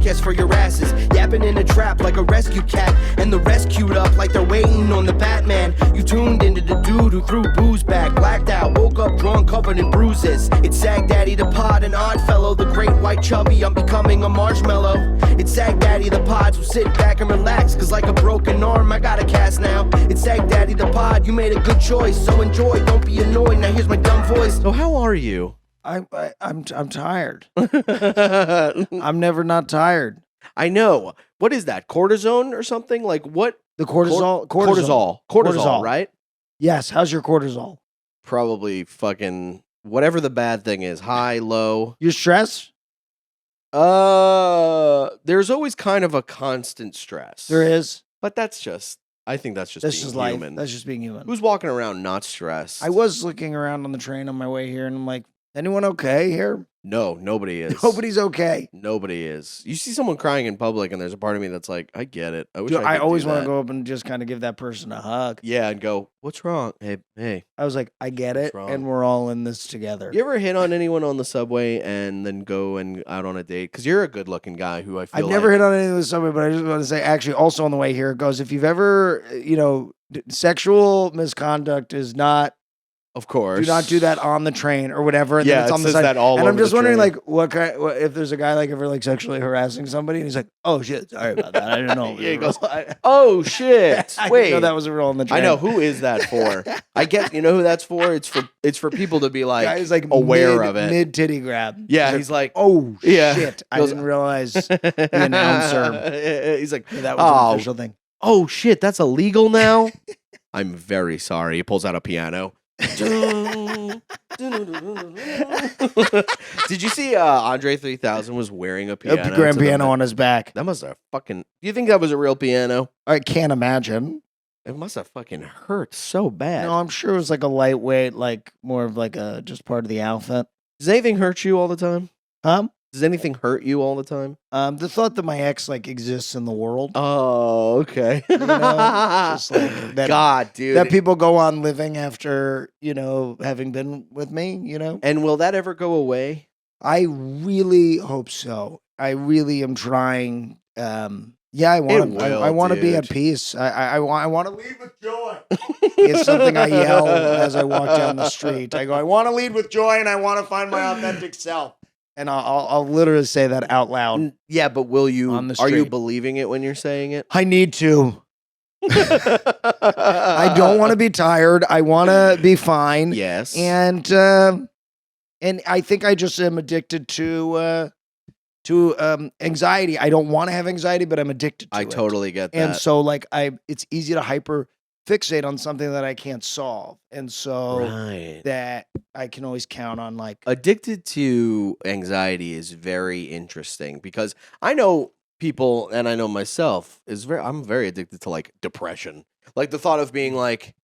podcast for your asses. Yapping in a trap like a rescue cat, and the rescued up like they're waiting on the Batman. You tuned into the dude who threw booze back, blacked out, woke up drunk, covered in bruises. It's Sagdaddy Da Pod, an odd fellow, the great white chubby, I'm becoming a marshmallow. It's Sagdaddy Da Pod, so sit back and relax, cause like a broken arm, I got a cast now. It's Sagdaddy Da Pod, you made a good choice, so enjoy, don't be annoyed. Now here's my dumb voice. So how are you? I'm tired. I'm never not tired. I know. What is that? Cortisone or something? Like what? The cortisol. Cortisol, right? Yes. How's your cortisol? Probably fucking whatever the bad thing is. High, low. Your stress? There's always kind of a constant stress. There is. But I think that's just being life. human. That's just being human. Who's walking around not stressed? I was looking around on the train on my way here, and I'm like, anyone okay here? No, nobody is. Nobody's okay. Nobody is. You see someone crying in public, and there's a part of me that's like, I get it. I wish Dude, I I always want to go up and just kind of give that person a hug. Yeah, and go, what's wrong? Hey. I was like, I get it, and we're all in this together. You ever hit on anyone on the subway and then go and out on a date? Because you're a good-looking guy who I feel I've never hit on anyone on the subway, but I just want to say, actually, also on the way here, it goes, if you've ever, sexual misconduct is not, of course, do not do that on the train or whatever. And then it's on the side. That all and I'm over just the wondering, train. like, what if there's a guy like ever like sexually harassing somebody, and he's like, "Oh shit, sorry about that. I didn't know." Yeah, he goes, "Oh shit, I wait, didn't know that was a rule on the train." I know who is that for. I guess you know who that's for. It's for people to be like, guy's like aware of it. Mid titty grab. Yeah, he's like, "Oh yeah. shit, I didn't realize the announcer." He's like, that was an official thing. Oh shit, that's illegal now. I'm very sorry. He pulls out a piano. Did you see Andre 3000 was wearing a piano? A grand piano on his back. That must have fucking... Do you think that was a real piano? I can't imagine. It must have fucking hurt so bad. No, I'm sure it was like a lightweight, like more of like a just part of the outfit. Does anything hurt you all the time? Does anything hurt you all the time? The thought that my ex like exists in the world. Oh, okay. Just like that, God, dude. That people go on living after, having been with me, And will that ever go away? I really hope so. I really am trying. I want to be at peace. I want to lead with joy. It's something I yell as I walk down the street. I go, I want to lead with joy, and I want to find my authentic self. And I'll literally say that out loud. Yeah, but will you? On the are you street. believing it when you're saying it? I need to. I don't want to be tired. I want to be fine. Yes. And I think I just am addicted to anxiety. I don't want to have anxiety, but I'm addicted to it. I totally get that. And so it's easy to hyper fixate on something that I can't solve. And so that I can always count on addicted to anxiety is very interesting because I know people and I know myself I'm very addicted to depression. Like the thought of being like,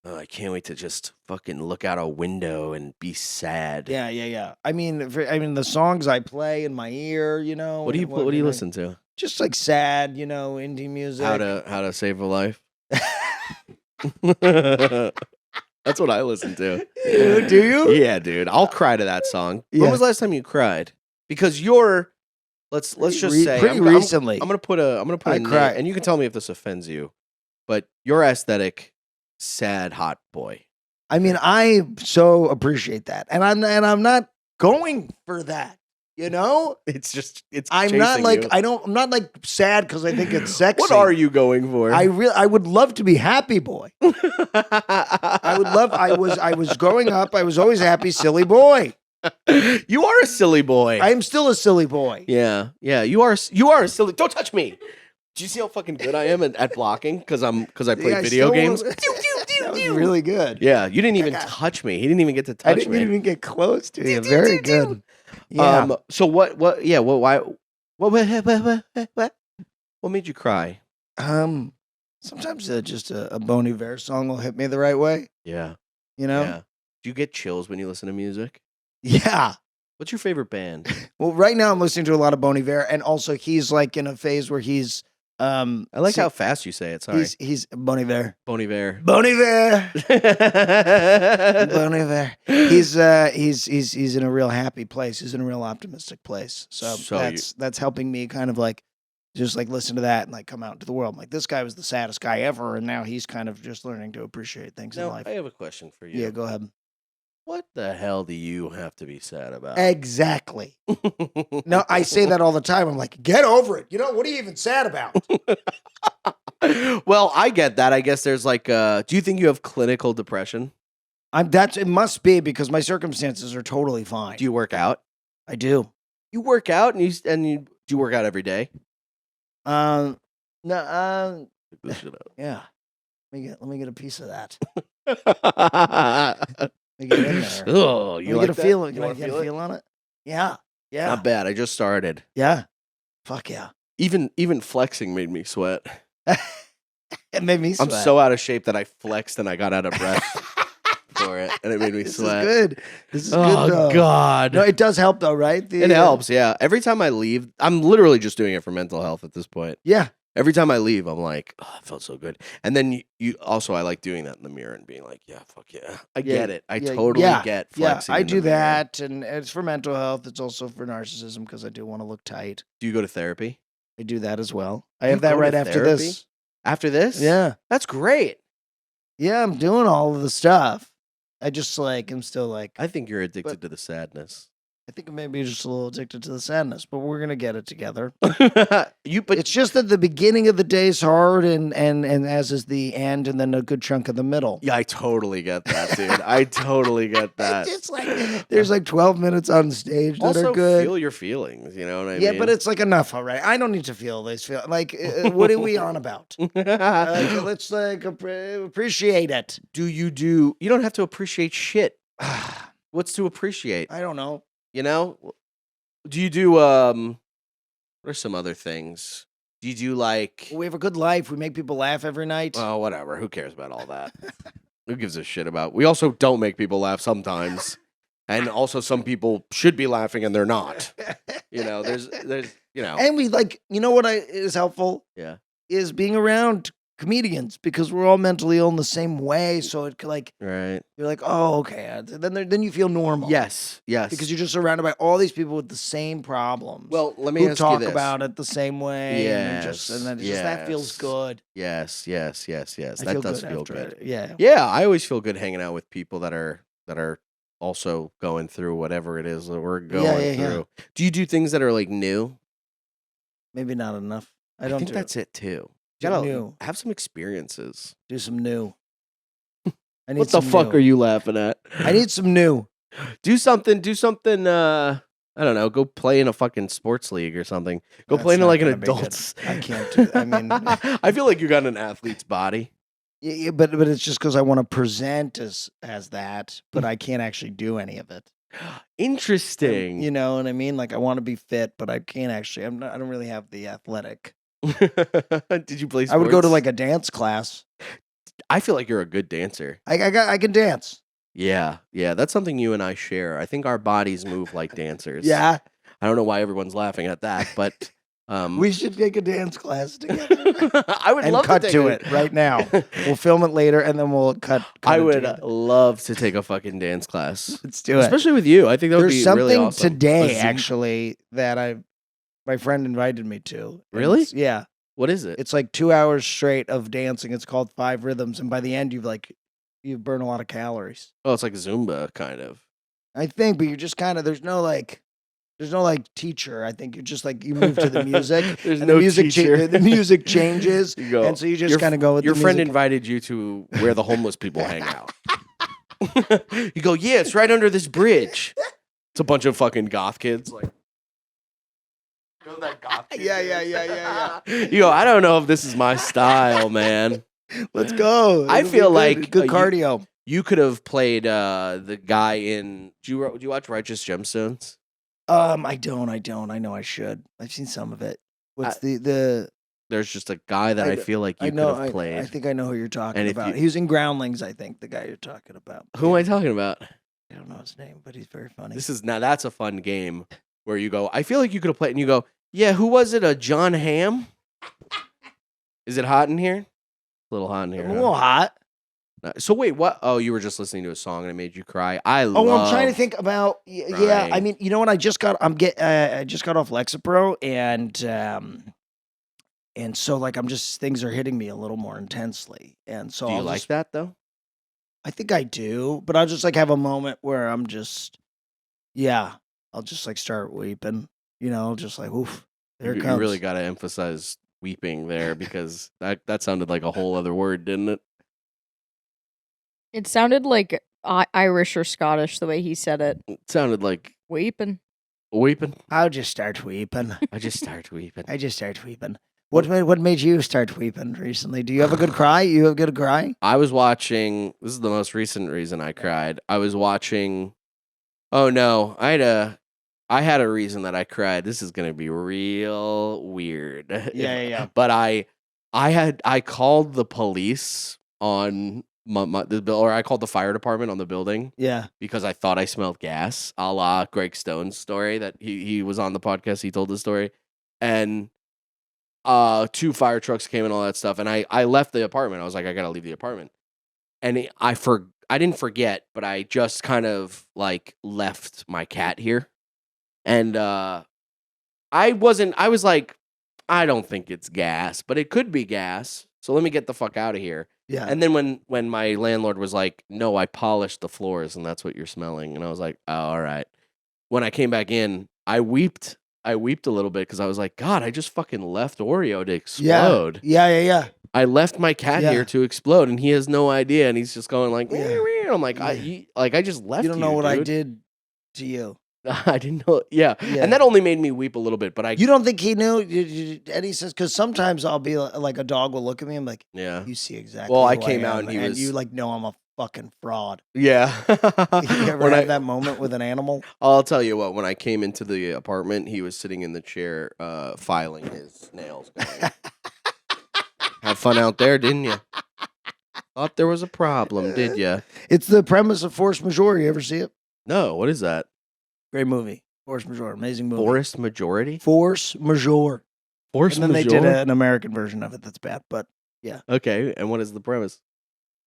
oh, I can't wait to just fucking look out a window and be sad. Yeah. I mean, the songs I play in my ear, What do you listen to? Just like sad, indie music. How to save a life. That's what I listen to. Do you? Yeah, dude. I'll cry to that song. Yeah. When was the last time you cried? Because you're let's just say pretty recently. I'm gonna put a name, and you can tell me if this offends you. But your aesthetic, sad hot boy. I mean, I so appreciate that, and I'm not going for that. I'm not like you. I'm not like sad because I think it's sexy. What are you going for? I would love to be happy boy. I would love. I was growing up. I was always happy, silly boy. You are a silly boy. I am still a silly boy. Yeah. You are a silly. Don't touch me. Do you see how fucking good I am at blocking? Because I play video games. That was really good. Yeah, you didn't even touch me. He didn't even get to touch me. I didn't even get close to you. Very good. Yeah. So what? Yeah. Why? What made you cry? Sometimes just a Bon Iver song will hit me the right way. Yeah. Yeah. Do you get chills when you listen to music? Yeah. What's your favorite band? Well, right now I'm listening to a lot of Bon Iver, and also he's like in a phase where he's I like how fast you say it. Sorry. He's Bon Iver. Bon Iver. Bon Iver. Bon Iver. He's in a real happy place. He's in a real optimistic place. So that's helping me kind of like just like listen to that and like come out into the world. I'm like, this guy was the saddest guy ever, and now he's kind of just learning to appreciate things in life. I have a question for you. Yeah, go ahead. What the hell do you have to be sad about? Exactly. No, I say that all the time. I'm like, get over it. What are you even sad about? Well, I get that. I guess there's like, do you think you have clinical depression? It must be because my circumstances are totally fine. Do you work out? I do. You work out and you do you work out every day? No. This shit out. Yeah. Let me get a piece of that. Let me get in there. Oh, you like get a that? feel? You Can I get a feel on it? Yeah. Yeah. Not bad. I just started. Yeah. Fuck yeah. Even flexing made me sweat. It made me sweat. I'm so out of shape that I flexed and I got out of breath for it, and it made me sweat. This is good, though. God. No, it does help, though, right? It helps, yeah. Every time I leave, I'm literally just doing it for mental health at this point. Yeah. Every time I leave, I'm like, oh, it felt so good. And then you also, I like doing that in the mirror and being like, yeah, fuck yeah. I get it. I totally get flexing. Yeah, I in the do mirror. that, and it's for mental health. It's also for narcissism because I do want to look tight. Do you go to therapy? I do that as well. I have that right after this. After this? Yeah. That's great. Yeah, I'm doing all of the stuff. I just I'm still I think you're addicted to the sadness. I think maybe you're just a little addicted to the sadness, but we're gonna get it together. But it's just that the beginning of the day is hard, and as is the end, and then a good chunk of the middle. Yeah, I totally get that, dude. I totally get that. It's like there's like 12 minutes on stage that also, are good. Feel your feelings. You know what I mean? Yeah, but it's like enough, all right. I don't need to feel this. Like, what are we on about? Let's appreciate it. You don't have to appreciate shit. What's to appreciate? I don't know. You know, do you do what are some other things? Do you do like we have a good life? We make people laugh every night. Oh, whatever. Who cares about all that? Who gives a shit about? We also don't make people laugh sometimes, and also some people should be laughing and they're not. There's and we what is helpful. Yeah, is being around comedians because we're all mentally ill in the same way. So it right. You're like, oh, okay. Then you feel normal. Yes. Because you're just surrounded by all these people with the same problems. Well, let me ask you this. Talk about it the same way. Yes. And then that feels good. Yes. That does feel good. Yeah. Yeah. I always feel good hanging out with people that are also going through whatever it is that we're going through. Yeah. Do you do things that are like new? Maybe not enough. I think that's it too. You gotta have some experiences. Do some new. What the fuck are you laughing at? I need some new. Do something. I don't know. Go play in a fucking sports league or something. Go play in like an adults. I can't do that. I mean, I feel like you got an athlete's body. Yeah, but it's just because I want to present as that, but I can't actually do any of it. Interesting. You know what I mean? Like I want to be fit, but I can't actually. I don't really have the athletic. Did you play sports? I would go to like a dance class. I feel like you're a good dancer. I can dance. Yeah. That's something you and I share. I think our bodies move like dancers. Yeah. I don't know why everyone's laughing at that, but we should take a dance class together. I would love to cut it right now. We'll film it later and then we'll cut I would love to take a fucking dance class. Let's do it. Especially with you. I think that would be really awesome. There's something today actually that my friend invited me to. Really? Yeah. What is it? It's like 2 hours straight of dancing. It's called 5 Rhythms, and by the end, you burn a lot of calories. Oh, it's like Zumba, kind of. I think, but you're just kind of there's no teacher. I think you're just you move to the music. There's no teacher. The music changes, and so you just kind of go with your the friend music. Invited you to where the homeless people hang out. You go, yeah, it's right under this bridge. It's a bunch of fucking goth kids that goth kid. Yeah. You go, I don't know if this is my style, man. Let's go. I feel like good cardio. You could have played the guy in. Do you watch Righteous Gemstones? I don't. I know I should. I've seen some of it. What's the? There's just a guy that I feel like you could have played. I think I know who you're talking about. He was in Groundlings, I think, the guy you're talking about. Who am I talking about? I don't know his name, but he's very funny. That's a fun game where you go, I feel like you could have played, and you go, yeah, who was it? A John Hamm? Is it hot in here? A little hot in here. A little hot. So wait, what? Oh, you were just listening to a song and it made you cry. I'm trying to think about. Yeah, I mean, you know what? I just got off Lexapro, and so like things are hitting me a little more intensely, and so do you like that though? I think I do, but I'll just like have a moment where I'm just, I'll just like start weeping, just like oof, there it comes. You really got to emphasize weeping there because that sounded like a whole other word, didn't it? It sounded like Irish or Scottish the way he said it. It sounded like weeping. Weeping. I'll just start weeping. I just start weeping. What made you start weeping recently? Do you have a good cry? You have a good cry? I was watching. This is the most recent reason I cried. I was watching. Oh no, I had a reason that I cried. This is gonna be real weird. Yeah. But I called the police on or I called the fire department on the building. Yeah. Because I thought I smelled gas, a la Greg Stone's story that he was on the podcast. He told the story. And 2 fire trucks came and all that stuff. And I left the apartment. I was like, I got to leave the apartment. And I didn't forget, but I just kind of like left my cat here. And I was like, I don't think it's gas, but it could be gas. So let me get the fuck out of here. Yeah. And then when my landlord was like, no, I polished the floors and that's what you're smelling. And I was like, oh, all right. When I came back in, I weeped a little bit because I was like, God, I just fucking left Oreo to explode. Yeah. I left my cat here to explode and he has no idea. And he's just going like, I'm like, I just left you. You don't know what I did to you. I didn't know. Yeah. And that only made me weep a little bit, but you don't think he knew? And he says, because sometimes I'll be like, a dog will look at me and be like, yeah, you see exactly. Well, I came out and he was, you like, no, I'm a fucking fraud. Yeah. You ever had that moment with an animal? I'll tell you what, when I came into the apartment, he was sitting in the chair, filing his nails. Had fun out there, didn't you? Thought there was a problem, did you? It's the premise of Force Majeure. You ever see it? No. What is that? Great movie. Force Majeure. Amazing movie. Forest Majority? Force Majeure. Force Majeure? And then they did an American version of it that's bad, but yeah. Okay, and what is the premise?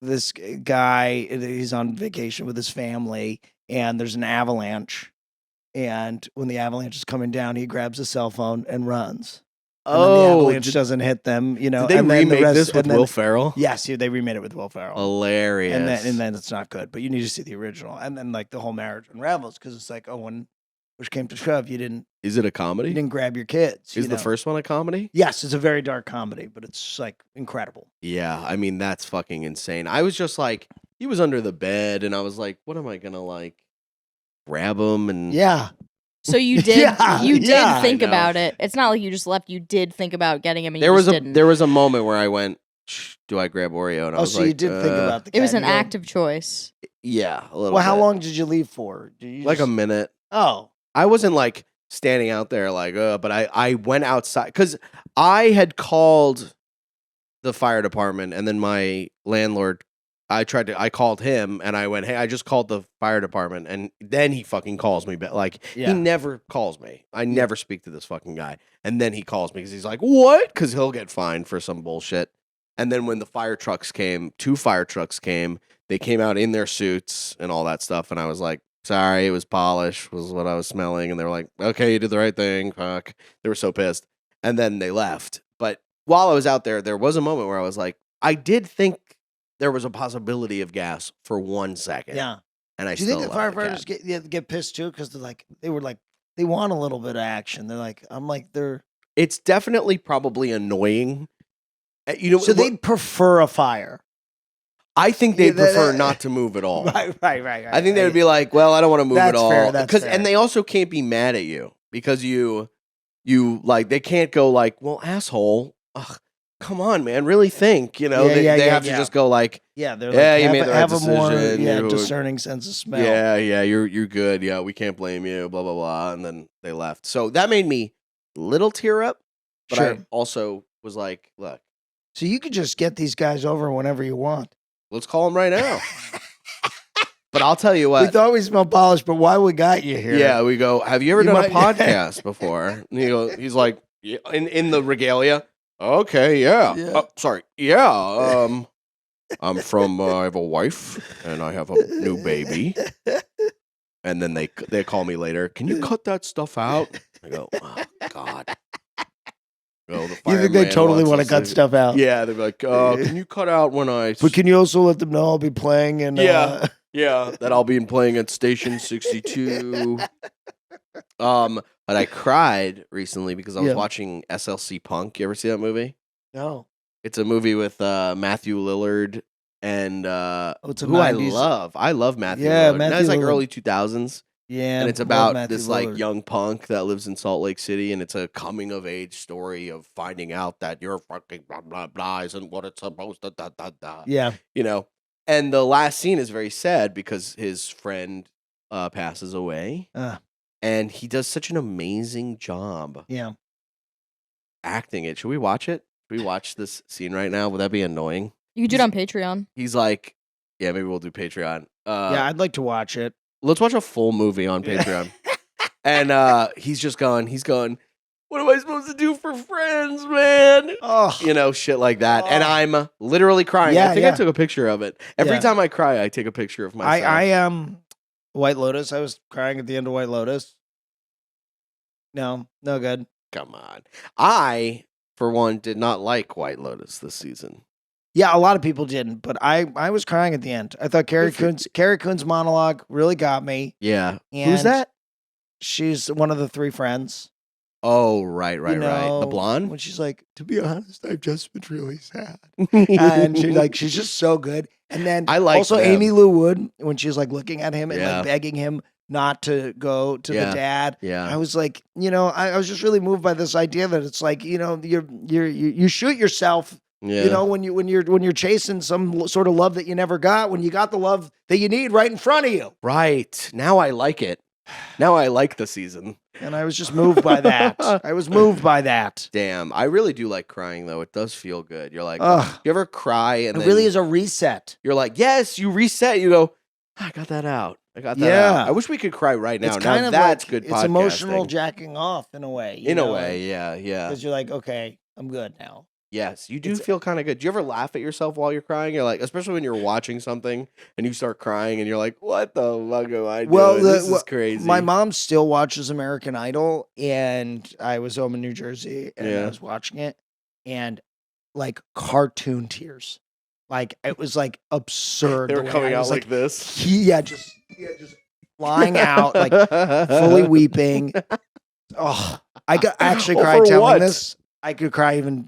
This guy, he's on vacation with his family, and there's an avalanche. And when the avalanche is coming down, he grabs a cell phone and runs. And then the avalanche doesn't hit them, Did they remake this with Will Ferrell? Yes, they remade it with Will Ferrell. Hilarious. And then it's not good, but you need to see the original. And then like the whole marriage unravels because it's like, when push came to shove, you didn't. Is it a comedy? You didn't grab your kids. Is the first one a comedy? Yes, it's a very dark comedy, but it's like incredible. Yeah, I mean that's fucking insane. I was just like, he was under the bed, and I was like, what am I gonna like? Grab him and yeah. So you did think about it. It's not like you just left. You did think about getting him. And there was a moment where I went, do I grab Oreo? And I was so like, you did think about the cat. It was an active choice. Yeah, a little Well, how bit. long did you leave for? Like a minute. Oh. I wasn't like standing out there like, but I went outside because I had called the fire department and then my landlord, I called him and I went, hey, I just called the fire department. And then he fucking calls me. But like, he never calls me. I never speak to this fucking guy. And then he calls me because he's like, what? Because he'll get fined for some bullshit. And then when the fire trucks came, 2 fire trucks came, they came out in their suits and all that stuff. And I was like, sorry, it was polish, was what I was smelling. And they were like, okay, you did the right thing. Fuck. They were so pissed. And then they left. But while I was out there, there was a moment where I was like, I did think there was a possibility of gas for 1 second. Yeah. And I Do you think the firefighters get pissed too? Because they want a little bit of action. They're like, It's definitely probably annoying. So they'd prefer a fire. I think they'd prefer not to move at all. Right. I think they would be like, well, I don't want to move at all. Fair, and they also can't be mad at you because you like, they can't go like, well, asshole, ugh, come on, man, really think, they have to just go like, you made the right decision. Have a more discerning sense of smell. Yeah, you're good. Yeah, we can't blame you, blah, blah, blah. And then they left. So that made me a little tear up, but I also was like, look. So you could just get these guys over whenever you want. Let's call them right now. But I'll tell you what. We thought we smelled polished, but why we got you here? Yeah, we go, have you ever done a podcast before? And he's like, in the regalia. Okay, yeah. Yeah. Sorry. Yeah. I'm from. I have a wife and I have a new baby. And then they call me later. Can you cut that stuff out? I go, oh God. You think they totally want to cut stuff out? Yeah, they're like, can you cut out when I? But can you also let them know I'll be playing? And yeah, that I'll be playing at Station 62. But I cried recently because I was watching SLC Punk. You ever see that movie? No. It's a movie with Matthew Lillard and it's a who 90s. I love Matthew Lillard. Matthew That's like Lillard. early 2000s. Yeah, and it's love about Matthew this like Lillard. young punk that lives in Salt Lake City, and it's a coming of age story of finding out that your fucking blah blah blah isn't what it's supposed to da da da. Yeah. You know, and the last scene is very sad because his friend passes away, and he does such an amazing job. Yeah. Acting it. Should we watch it? Should we watch this scene right now? Would that be annoying? You could do it on Patreon. He's like, yeah, maybe we'll do Patreon. Yeah, I'd like to watch it. Let's watch a full movie on Patreon. And he's going, what am I supposed to do for friends, man? Oh. You know, shit like that. And I'm literally crying. Yeah, I think yeah. I took a picture of it. Every Yeah. time I cry, I take a picture of myself. I White Lotus. I was crying at the end of White Lotus. No good. Come on. I, for one, did not like White Lotus this season. Yeah, a lot of people didn't, but I was crying at the end. I thought Carrie Coon's monologue really got me. Yeah. And Who's that? She's one of the three friends. Oh, right. You The know, blonde? When she's like, to be honest, I've just been really sad. And she's just so good. And then I like also them. Amy Lou Wood, when she's like looking at him and Yeah. like begging him not to go to the dad. Yeah. I was like, I was just really moved by this idea that it's like, you shoot yourself. Yeah. You know, when you're chasing some sort of love that you never got, when you got the love that you need right in front of you. Right. Now I like it. Now I like the season. And I was just moved by that. I was moved by that. Damn. I really do like crying, though. It does feel good. You're like, Ugh. you ever cry and It then really is a reset. you're like, yes, you reset. You go, I got that out. I got that Yeah. out. I wish we could cry right now. It's kind Now of that's like, good it's podcasting. emotional jacking off in a way. In a way, yeah. Because you're like, okay, I'm good now. Yes, you do feel kind of good. Do you ever laugh at yourself while you're crying? You're like, especially when you're watching something and you start crying and you're like, what the fuck am I doing? This is crazy. My mom still watches American Idol, and I was home in New Jersey and I was watching it, and like cartoon tears. Like it was like absurd. They were the way coming I out was like this. just flying out, like fully weeping. Oh, I actually cried for telling what? this. I could cry even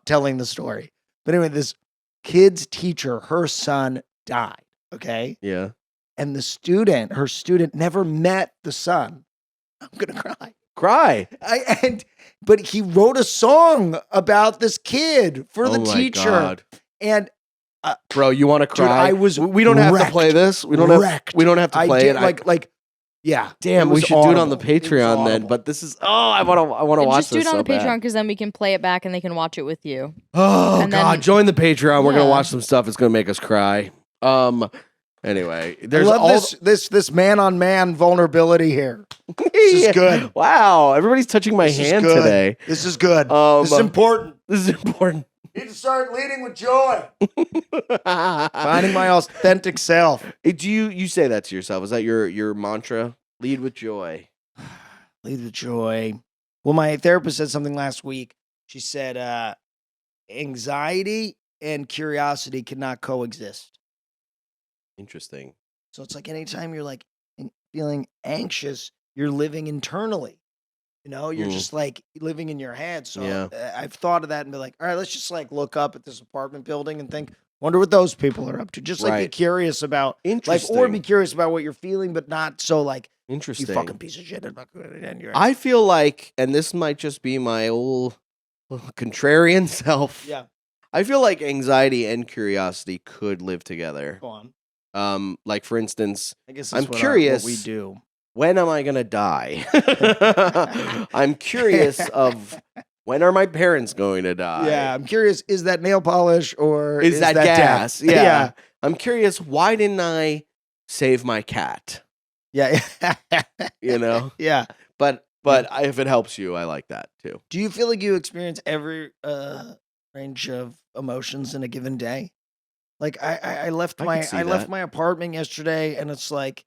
telling the story. But anyway, this kid's teacher, her son died. Okay. Yeah. And her student never met the son. I'm gonna cry. Cry. But he wrote a song about this kid for the teacher. God. And bro, you want to cry? Dude, we don't have to play this. We don't have to play it. Yeah. Damn, we should do it on the Patreon then. But this is I want to watch this. Just do it on so the Patreon bad. because then we can play it back and they can watch it with you. Oh And God, then- join the Patreon. We're gonna Yeah. watch some stuff. It's gonna make us cry. Anyway, I there's love this man-on-man vulnerability here. This is good. Wow, everybody's touching my This is hand good. today. This is good. This is important. This is important. Need to start leading with joy. Finding my authentic self. Hey, do you say that to yourself? Is that your mantra? Lead with joy. Lead with joy. Well, my therapist said something last week. She said, anxiety and curiosity cannot coexist. Interesting. So it's like anytime you're like feeling anxious, you're living internally. You know, you're just like living in your head. So I've thought of that and be like, all right, let's just like look up at this apartment building and think, wonder what those people are up to. Just like be curious about, or be curious about what you're feeling, but not so like, interesting. You fucking piece of shit. And you're I feel like, and this might just be my old contrarian self. Yeah. I feel like anxiety and curiosity could live together. Go on. Like for instance, I guess I'm curious. What we do. When am I gonna die? I'm curious of when are my parents going to die? Yeah, I'm curious. Is that nail polish or is that gas? Yeah. Yeah. I'm curious. Why didn't I save my cat? Yeah. You know. Yeah. But But if it helps you, I like that too. Do you feel like you experience every range of emotions in a given day? Like I left my apartment yesterday, and it's like,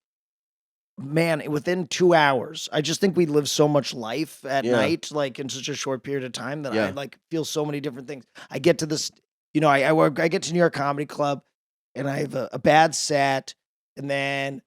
man, within 2 hours, I just think we live so much life at night, like in such a short period of time that I like feel so many different things. I get to this, I get to New York Comedy Club, and I have a bad set, and then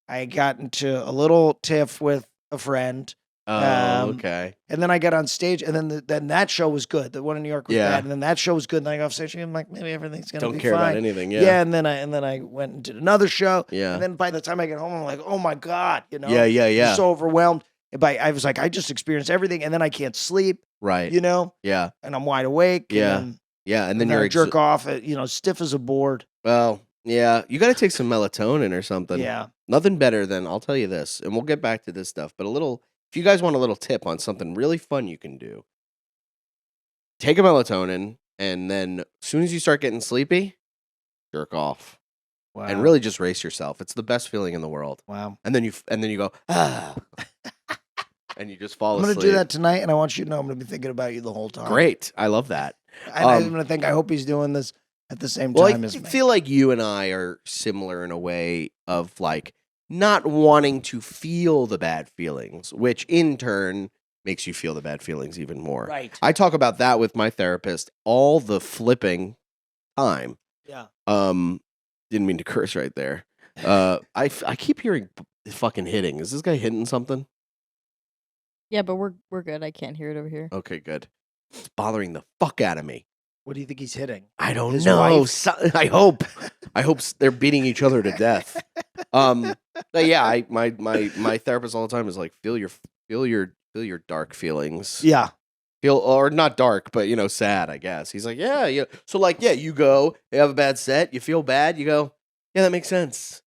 I got into a little tiff with a friend. Okay. And then I got on stage, and then that show was good. The one in New York was bad, and then that show was good. And then I got off stage, and I'm like, maybe everything's gonna be fine. Don't care about anything. Yeah. And then I went and did another show. Yeah. And then by the time I get home, I'm like, oh my god, Yeah. I'm so overwhelmed. And I was like, I just experienced everything, and then I can't sleep. Right. Yeah. And I'm wide awake. Yeah. And then you're jerk off, stiff as a board. Well, yeah, you got to take some melatonin or something. Yeah. Nothing better than, I'll tell you this, and we'll get back to this stuff, but if you guys want a little tip on something really fun you can do, take a melatonin, and then as soon as you start getting sleepy, jerk off. Wow. And really just race yourself. It's the best feeling in the world. Wow. And then you go, ah. And you just fall asleep. I'm going to do that tonight, and I want you to know I'm going to be thinking about you the whole time. Great. I love that. I'm going to think, I hope he's doing this at the same time as me. I feel like you and I are similar in a way of like not wanting to feel the bad feelings, which in turn makes you feel the bad feelings even more. Right. I talk about that with my therapist all the flipping time. Yeah. Didn't mean to curse right there. I keep hearing fucking hitting. Is this guy hitting something? Yeah, but we're good. I can't hear it over here. Okay, good. It's bothering the fuck out of me. What do you think he's hitting? I don't His know. wife? I hope they're beating each other to death. But yeah, my therapist all the time is like, feel your dark feelings. Yeah. Or not dark, but sad, I guess. He's like, yeah. So you go, you have a bad set, you feel bad, you go, yeah, that makes sense.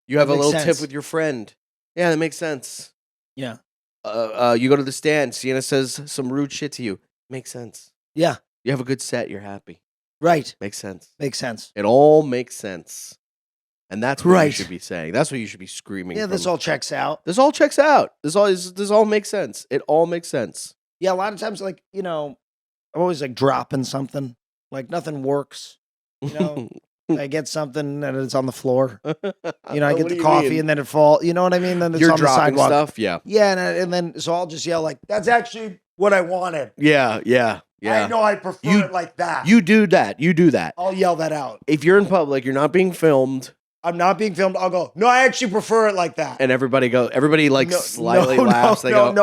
You have a little tip with your friend. Yeah, that makes sense. Yeah. You go to the stand, Sienna says some rude shit to you. Makes sense. Yeah. You have a good set, you're happy. Right. Makes sense. Makes sense. It all makes sense. And that's what you Right. should be saying. That's what you should be screaming. Yeah, this all checks out. This all checks out. This all makes sense. It all makes sense. Yeah, a lot of times, like, I'm always like dropping something. Like nothing works. I get something and it's on the floor. I get the coffee and then it falls. You know what I mean? Then it's You're on the dropping sidewalk. stuff. Yeah. Yeah, and then so I'll just yell like, "That's actually what I wanted." Yeah. I know I prefer it like that. You do that. I'll yell that out. If you're in public, you're not being filmed. I'm not being filmed. I'll go, "No, I actually prefer it like that." And everybody slightly laughs. They go,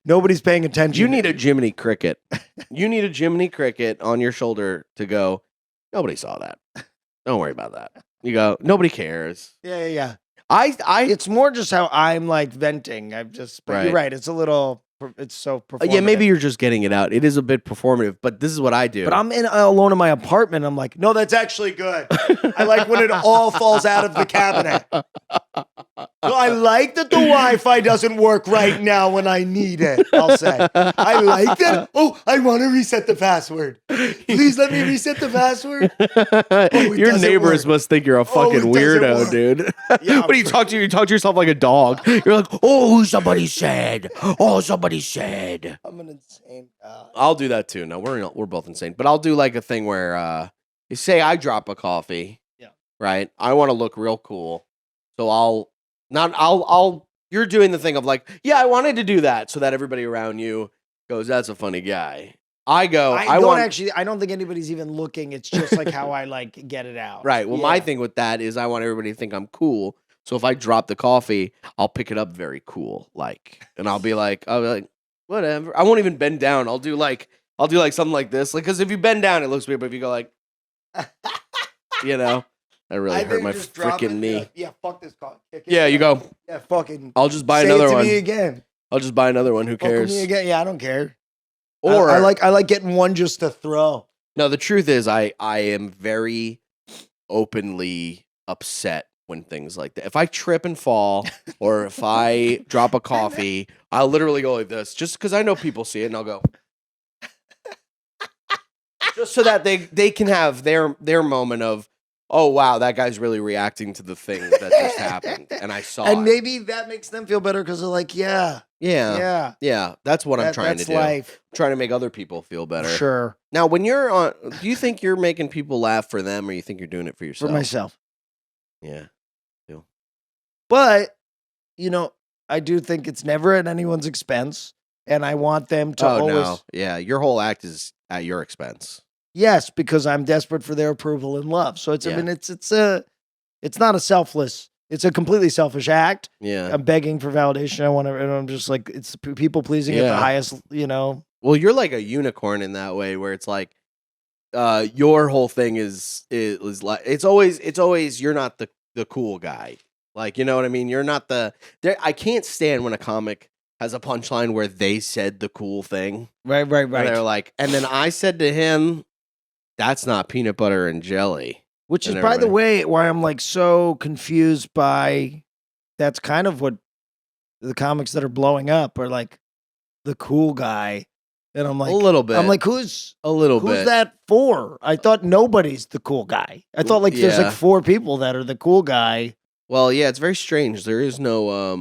Nobody's paying attention. You need a Jiminy Cricket. You need a Jiminy Cricket on your shoulder to go, nobody saw that. Don't worry about that. You go, nobody cares. Yeah. It's more just how I'm like venting. But you're right. It's so performative. yeah, maybe you're just getting it out. It is a bit performative, but this is what I do. But I'm alone in my apartment. I'm like, no, that's actually good. I like when it all falls out of the cabinet. So I like that the Wi-Fi doesn't work right now when I need it. I'll say, I like that. Oh, I want to reset the password. Please let me reset the password. Your neighbors must think you're a fucking weirdo, dude. Yeah, What do you talk to? You talk to yourself like a dog. You're like, oh, somebody said. Oh, somebody said. I'm an insane guy. I'll do that too. No, we're both insane. But I'll do like a thing where you say I drop a coffee. Yeah. Right. I want to look real cool, so you're doing the thing of like, yeah, I wanted to do that so that everybody around you goes, that's a funny guy. I don't think anybody's even looking. It's just like how I like get it out. Right. Well, my thing with that is I want everybody to think I'm cool. So if I drop the coffee, I'll pick it up very cool, and I'll be like, whatever. I won't even bend down. I'll do like something like this, because if you bend down, it looks weird. But if you go like, that really hurt my freaking knee. Like, yeah, fuck this coffee. Yeah, you go. Yeah, fucking. I'll just buy say another it to one. me again. I'll just buy another one. Who Fuck cares? with me again. Yeah, I don't care. Or I like getting one just to throw. No, the truth is, I am very openly upset when things like that. If I trip and fall, or if I drop a coffee, I'll literally go like this, just because I know people see it, and I'll go, just so that they can have their moment of, oh wow, that guy's really reacting to the thing that just happened, and I saw And it. maybe that makes them feel better because they're like, yeah. That's what I'm trying to do. Life. I'm trying to make other people feel better. Sure. Now, when you're on, do you think you're making people laugh for them, or you think you're doing it for yourself? For myself. Yeah. But, I do think it's never at anyone's expense, and I want them to always. No. Yeah, your whole act is at your expense. Yes, because I'm desperate for their approval and love. So it's not a selfless. It's a completely selfish act. Yeah. I'm begging for validation. and I'm just like, it's people pleasing at the highest, Well, you're like a unicorn in that way, where it's like, your whole thing is like, it's always you're not the cool guy. Like, you know what I mean? You're not I can't stand when a comic has a punchline where they said the cool thing. Right. And they're like, and then I said to him, that's not peanut butter and jelly. Which is, by the way, why I'm like so confused by, that's kind of what the comics that are blowing up are like, the cool guy. And I'm like, a little bit. I'm like, who's bit. that for? I thought nobody's the cool guy. I thought like there's like 4 people that are the cool guy. Well, yeah, it's very strange. There is no, I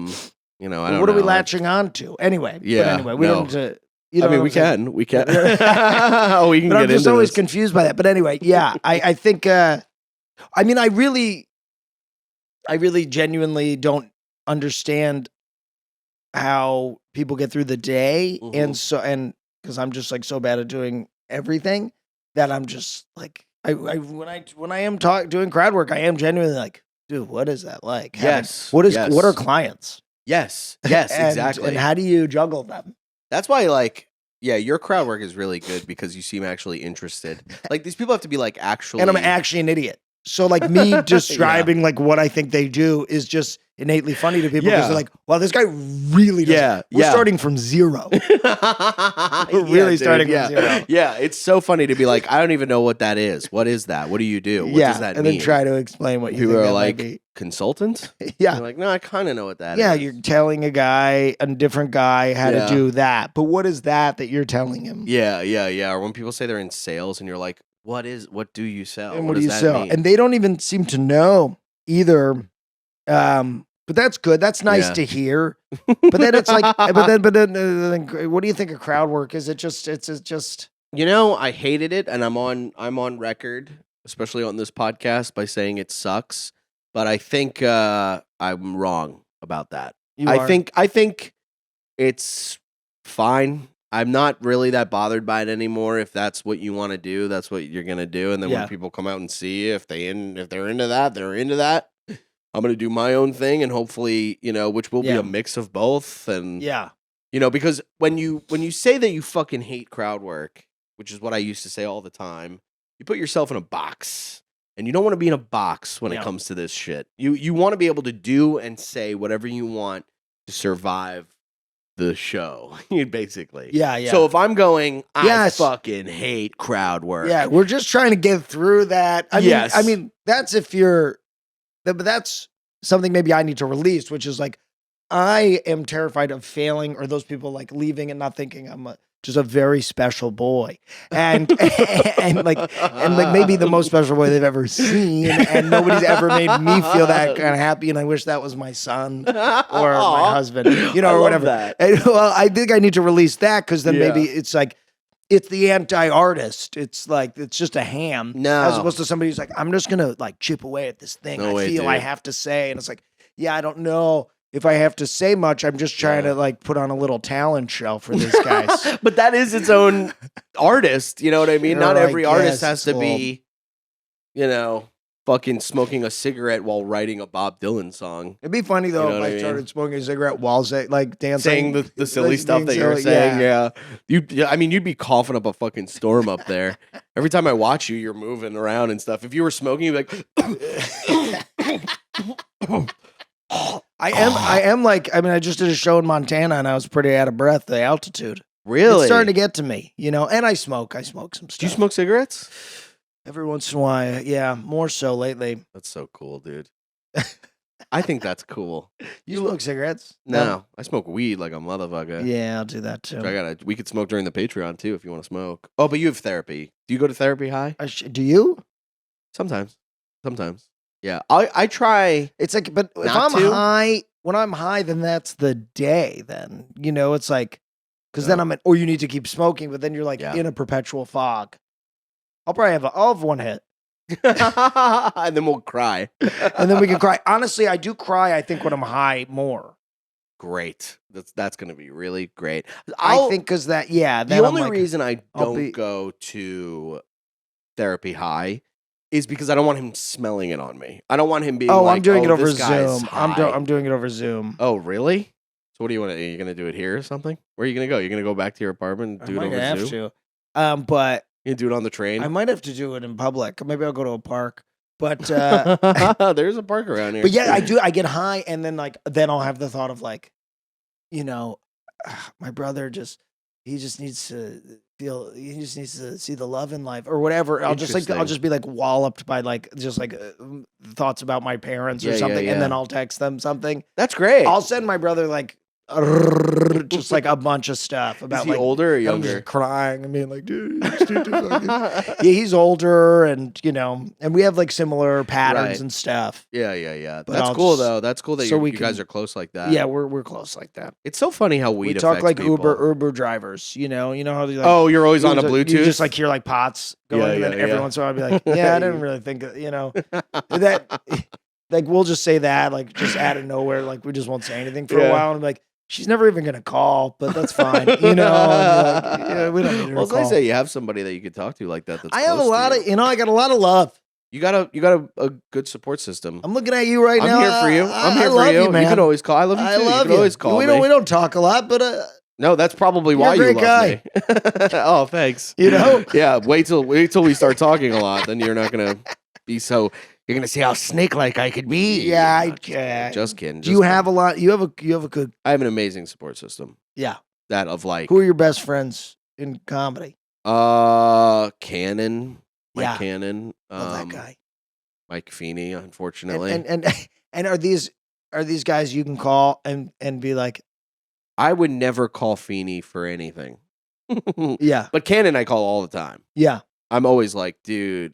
don't know. What are we latching on to? Anyway. Yeah. But anyway, we don't have to. We can. We can. Oh, we can. But get I'm just into always this. confused by that. But anyway, yeah, I think. I really genuinely don't understand how people get through the day, Mm-hmm. and because I'm just like so bad at doing everything that I'm just like when I am doing crowd work, I am genuinely like, dude, what is that like? Yes. What are clients? Yes, And- exactly. And how do you juggle them? That's why, like, yeah, your crowd work is really good because you seem actually interested. Like, these people have to be like actually. And I'm actually an idiot. So like me describing like what I think they do is just innately funny to people because they're like, well, this guy really does. We're starting from zero. We're really starting from zero. Yeah, it's so funny to be like, I don't even know what that is. What is that? What do you do? What does that mean? And then try to explain what you People think are that like, might be. consultant? Yeah. You're like, no, I kind of know what that is. Yeah, you're telling a different guy how to do that. But what is that you're telling him? Yeah. Or when people say they're in sales and you're like, what do you sell? And what do you does that sell? mean? And they don't even seem to know either. But that's good. That's nice to hear. But then it's like, but then, what do you think of crowd work? Is it just? It's just. I hated it, and I'm on record, especially on this podcast, by saying it sucks. But I think I'm wrong about that. I think it's fine. I'm not really that bothered by it anymore. If that's what you want to do, that's what you're gonna do. And then when people come out and see you, if they're into that, they're into that. I'm gonna do my own thing, and hopefully, which will be a mix of both. And because when you say that you fucking hate crowd work, which is what I used to say all the time, you put yourself in a box, and you don't want to be in a box when it comes to this shit. You want to be able to do and say whatever you want to survive the show, basically. Yeah. So if I'm going, I fucking hate crowd work. Yeah, we're just trying to get through that. I mean, that's if you're, but that's something maybe I need to release, which is like, I am terrified of failing or those people like leaving and not thinking I'm just a very special boy, and maybe the most special boy they've ever seen, and nobody's ever made me feel that kind of happy, and I wish that was my son or my husband, or whatever. And, well, I think I need to release that because then maybe it's like it's the anti-artist. It's like it's just a ham, as opposed to somebody who's like, I'm just gonna like chip away at this thing. I have to say, and it's like, I don't know if I have to say much. I'm just trying to like put on a little talent show for these guys. But that is its own artist. You know what I mean? Not every artist has to be, fucking smoking a cigarette while writing a Bob Dylan song. It'd be funny though if I started smoking a cigarette while like dancing, saying the silly stuff that you're saying. Yeah. You'd be coughing up a fucking storm up there. Every time I watch you, you're moving around and stuff. If you were smoking, you'd be like. I am like, I just did a show in Montana and I was pretty out of breath, the altitude. Really? It's starting to get to me, and I smoke some stuff. Do you smoke cigarettes? Every once in a while, yeah, more so lately. That's so cool, dude. I think that's cool. You smoke cigarettes? No, I smoke weed like a motherfucker. Yeah, I'll do that too. So we could smoke during the Patreon too if you want to smoke. Oh, but you have therapy. Do you go to therapy high? Do you? Sometimes Sometimes. Yeah. I try. It's like, but if Not I'm to? high, when I'm high, then that's the day. Then it's like, because then or you need to keep smoking, but then you're like in a perpetual fog. I'll have one hit, and then we'll cry. and then we can cry. Honestly, I do cry. I think when I'm high more. Great. That's going to be really great. I think because that. The only reason I don't go to therapy high is because I don't want him smelling it on me. I don't want him being I'm doing it over this guy's Zoom. high. I'm doing it over Zoom. Oh, really? So what do you want to? Are you going to do it here or something? Where are you going to go? You're going to go back to your apartment and do it over Zoom? Have to. But you do it on the train? I might have to do it in public. Maybe I'll go to a park. But there's a park around here. But yeah, I do. I get high, and then I'll have the thought of my brother he just needs to see the love in life or whatever. I'll just be walloped by thoughts about my parents or something, and then I'll text them something. That's great. I'll send my brother just a bunch of stuff about. Is he older or younger? I'm just crying. I mean, dude, yeah, he's older, and and we have similar patterns and stuff. Yeah. But that's cool though. That's cool that you guys are close like that. Yeah, we're close like that. It's so funny how weed we talk affects people. Uber drivers. You know how they you're always on a Bluetooth. You just hear pots going, and then every once in a while I'll be like, yeah, I didn't really think that. We'll just say that just out of nowhere, we just won't say anything for a while, and I'm like. She's never even gonna call, but that's fine. We don't need her to call. I say you have somebody that you could talk to like that. I have a lot of, I got a lot of love. You got a good support system. I'm looking at you right now. I'm here for you. I'm here for you. Man. You can always call. I love you too. You can always call me. We don't talk a lot, but no, that's probably why you love me. Oh, thanks. Yeah. Wait till we start talking a lot, then you're not gonna be so. You're gonna see how snake-like I could be. Yeah, I can. Just kidding. Do you have a lot? You have a good. I have an amazing support system. Yeah. That of Who are your best friends in comedy? Cannon. Mike Cannon. Love that guy. Mike Feeney, unfortunately. And are these guys you can call and be like? I would never call Feeney for anything. Yeah. But Cannon I call all the time. Yeah. I'm always like, dude,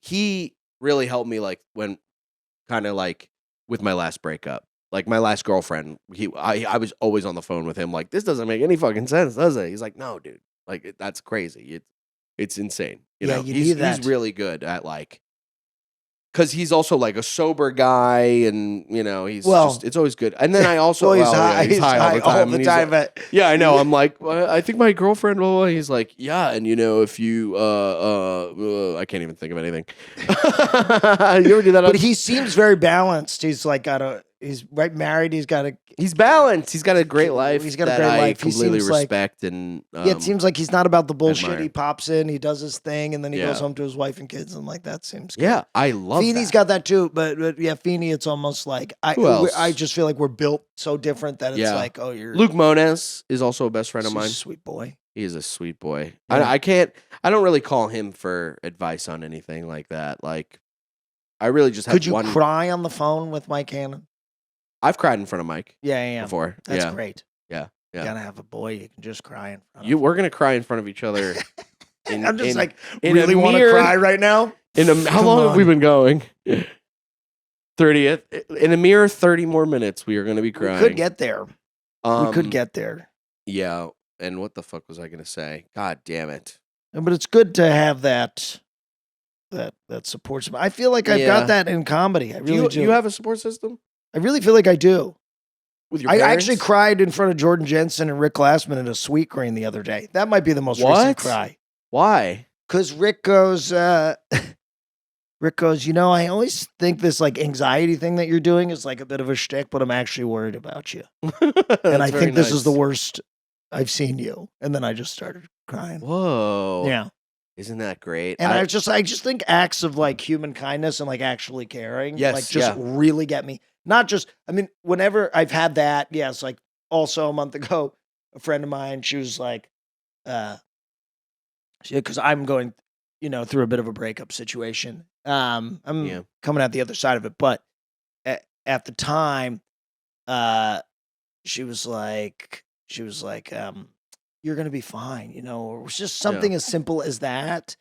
he really helped me when kind of with my last breakup. My last girlfriend, I was always on the phone with him this doesn't make any fucking sense, does it? He's like, no, dude. That's crazy. It's insane. You know? He's really good at because he's also a sober guy, and he's it's always good. And then I also he's high. He's high all the time. Yeah, I know. I'm like, well, I think my girlfriend will. He's like, yeah, and if you I can't even think of anything. You ever do that? But he seems very balanced. He's he's married. He's balanced. He's got a great life. He's got a great life. He completely respect and it seems like he's not about the bullshit. Admire. He pops in, he does his thing, and then he goes home to his wife and kids, and that seems good. Yeah, I love Feeney's got that too, but yeah, Feeney, it's almost I just feel like we're built so different that it's you're Luke Moniz is also a best friend of mine. Sweet boy. He is a sweet boy. Yeah. I don't really call him for advice on anything like that. I really just have Could you cry on the phone with Mike Cannon? I've cried in front of Mike. Yeah. Before. That's great. Yeah. You gotta have a boy you can just cry in front of. We're gonna cry in front of each other. I'm just really want to cry right now. How long have we been going? 30th. In a mere 30 more minutes, we are going to be crying. We could get there. We could get there. Yeah. And what the fuck was I going to say? God damn it. But it's good to have that support system. I feel like I've got that in comedy. I really do. You have a support system? I really feel like I do. With your parents? I actually cried in front of Jordan Jensen and Rick Glassman at a Sweet Green the other day. That might be the most recent cry. Why? Because Rick goes, I always think this anxiety thing that you're doing is a bit of a shtick, but I'm actually worried about you. And I think this is the worst I've seen you. And then I just started crying. Whoa. Yeah. Isn't that great? And I just think acts of human kindness and actually caring, yes, really get me. Not just, whenever I've had that, yes, also a month ago, a friend of mine, she was because I'm going, through a bit of a breakup situation. I'm coming out the other side of it, but at the time, she was like, you're gonna be fine, or it was just something as simple as that.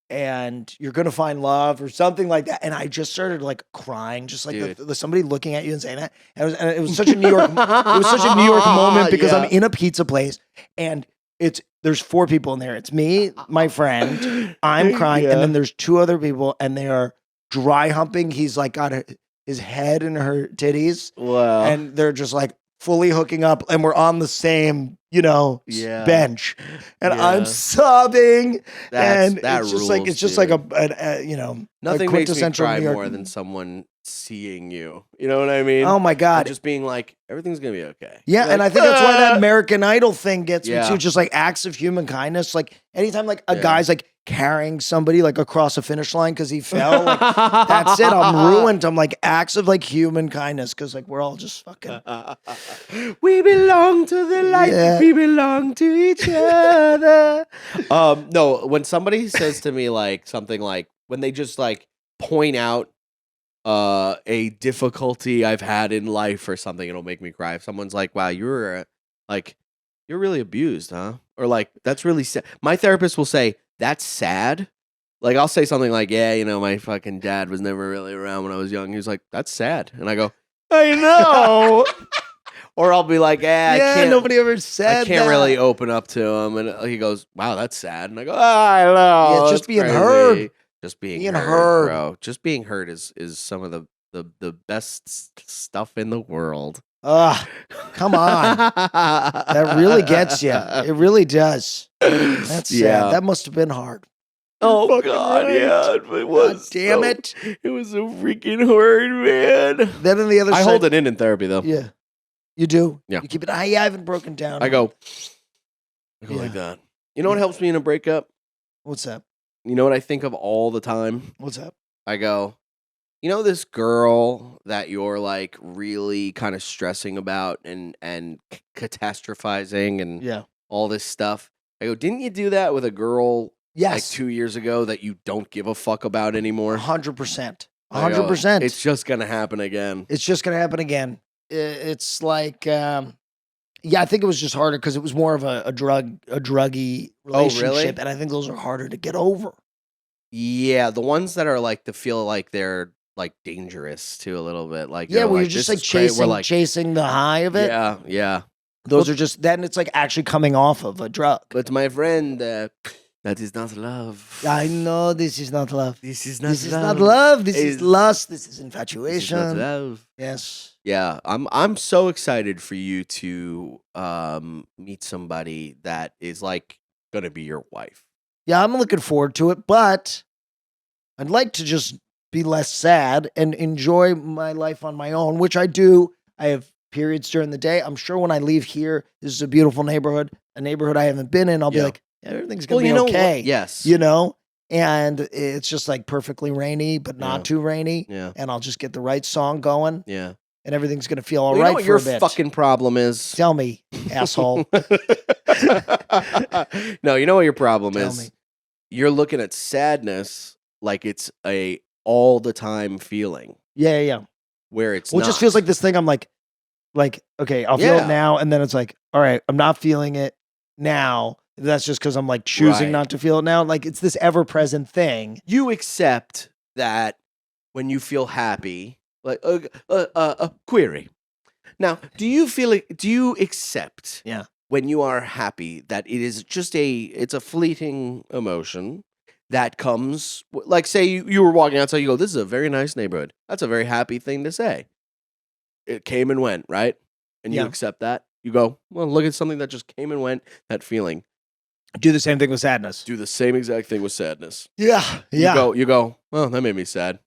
and you're gonna find love or something like that. And I just started like crying, just like somebody looking at you and saying that. And it was such a New York, moment because I'm in a pizza place and there's 4 people in there. It's me, my friend, I'm crying, and then there's 2 other people, and they are dry humping. He's like got his head in her titties. Wow. And they're just like fully hooking up, and we're on the same, bench. And I'm sobbing. And it's just like nothing makes me cry more than someone seeing you. You know what I mean? Oh my God. And just being like, everything's gonna be okay. Yeah, and I think that's why that American Idol thing gets me too. Just like acts of human kindness. Like anytime like a guy's like carrying somebody like across a finish line because he fell, like that's it. I'm ruined. I'm like acts of like human kindness because like we're all just fucking. We belong to the light. Yeah. We belong to each other. No, when somebody says to me like something like when they just like point out a difficulty I've had in life or something, it'll make me cry. If someone's like, wow, you're really abused, huh? Or like, that's really sad. My therapist will say, that's sad. Like, I'll say something like, yeah, my fucking dad was never really around when I was young. He was like, that's sad. And I go, I know. Or I'll be like, I can't. Nobody ever said I can't really open up to him. And he goes, wow, that's sad. And I go, I know. Yeah, just being heard. Just being heard, bro. Just being heard is some of the best stuff in the world. Come on. That really gets you. It really does. That's sad. That must have been hard. Oh God, yeah, it was. God damn it! It was so freaking hard, man. Then on the other side, I hold it in therapy though. Yeah, you do. Yeah, you keep it. I haven't broken down. I go like that. You know what helps me in a breakup? What's that? You know what I think of all the time? What's that? I go, this girl that you're like really kind of stressing about and catastrophizing and all this stuff. I go, didn't you do that with a girl like 2 years ago that you don't give a fuck about anymore? 100%. 100%. It's just going to happen again. It's like, I think it was just harder because it was more of a druggy relationship. Oh, really? And I think those are harder to get over. Yeah, the ones that are like to feel like they're like dangerous too a little bit. Like where you're just like chasing the high of it. Yeah. Those are just then it's like actually coming off of a drug. But my friend, that is not love. I know this is not love. This is not love. This is lust. This is infatuation. This is not love. Yes. Yeah, I'm so excited for you to meet somebody that is like gonna be your wife. Yeah, I'm looking forward to it, but I'd like to just be less sad and enjoy my life on my own, which I do. I have periods during the day. I'm sure when I leave here, this is a beautiful neighborhood, a neighborhood I haven't been in. I'll be like, everything's gonna be okay. Yes, and it's just like perfectly rainy, but not too rainy. Yeah, and I'll just get the right song going. Yeah. And everything's going to feel all right for a bit. Your fucking problem is? Tell me, asshole. No, you know what your problem is? Me. You're looking at sadness like it's a all the time feeling. Yeah. Where it's it just feels like this thing I'm like, okay, I'll feel it now. And then it's like, all right, I'm not feeling it now. That's just because I'm like choosing not to feel it now. Like it's this ever present thing. You accept that when you feel happy. Like a query. Now, do you accept when you are happy that it is just it's a fleeting emotion that comes, like say you were walking outside, you go, this is a very nice neighborhood. That's a very happy thing to say. It came and went, right? And you accept that. You go, well, look at something that just came and went, that feeling. Do the same thing with sadness. Do the same exact thing with sadness. Yeah. You go, well, that made me sad.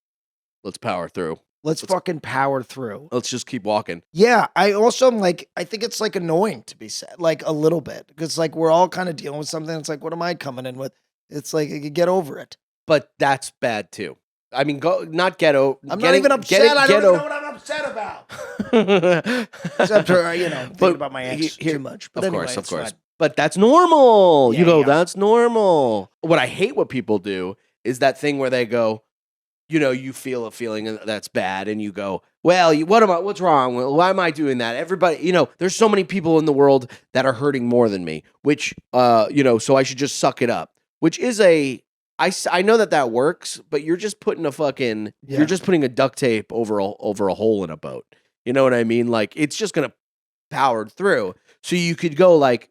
Let's power through. Let's fucking power through. Let's just keep walking. Yeah, I also am like, I think it's like annoying to be sad, like a little bit. Because like we're all kind of dealing with something. It's like, what am I coming in with? It's like, get over it. But that's bad too. I mean, not get over. I'm not even upset. I don't even know what I'm upset about. Except for, thinking about my ex too much. But of course. Fine. But that's normal. Yeah, that's normal. What I hate what people do is that thing where they go, you feel a feeling that's bad and you go, well, what's wrong? Why am I doing that? Everybody, there's so many people in the world that are hurting more than me, which, so I should just suck it up, which is I know that works, but you're just putting you're just putting a duct tape over a hole in a boat. You know what I mean? Like it's just gonna power through. So you could go like,